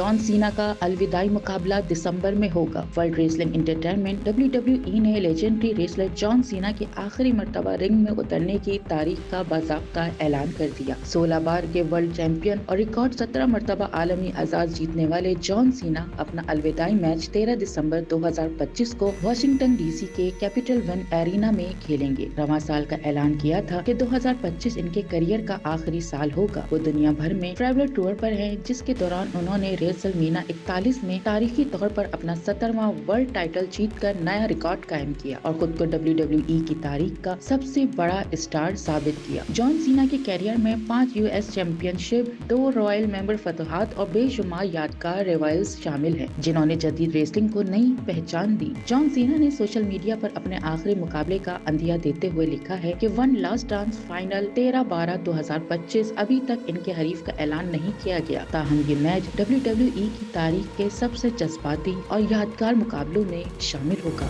John Cena का अलविदाई मुकाबला दिसंबर में होगा। वर्ल्ड रेसलिंग एंटरटेनमेंट WWE ने लेजेंडरी रेसलर जॉन सीना की आखिरी मर्तबा रिंग में उतरने की तारीख का बाज़ाब्ता ऐलान कर दिया। 16 बार के वर्ल्ड चैंपियन और रिकॉर्ड 17 मर्तबा आलमी एजाज जीतने वाले जॉन सीना अपना अलविदाई मैच 13 दिसंबर 2025 को वाशिंगटन DC के कैपिटल वन एरिना में खेलेंगे। रवां साल का ऐलान किया था कि 2025 इनके करियर का आखिरी साल होगा। वो दुनिया भर में ट्रैवलर टूर पर हैं, जिसके दौरान उन्होंने रेसलमेनिया 41 में तारीखी तौर पर अपना 17वां वर्ल्ड टाइटल जीतकर नया रिकॉर्ड कायम किया और खुद को WWE की तारीख का सबसे बड़ा स्टार साबित किया। जॉन सीना के कैरियर में 5 US चैंपियनशिप, 2 रॉयल मेंबर फतहात और बेशुमार यादगार रिवाइवल्स शामिल हैं, जिन्होंने जदीद रेसलिंग को नई पहचान दी। जॉन सीना ने सोशल मीडिया पर अपने आखिरी मुकाबले का अंदिया देते हुए लिखा है कि वन लास्ट डांस फाइनल 13/12/2025 अभी तक इनके हरीफ का ऐलान नहीं किया गया, ताहम ये मैच WWE की तारीख के सबसे जज्बाती और यादगार मुकाबलों में शामिल होगा।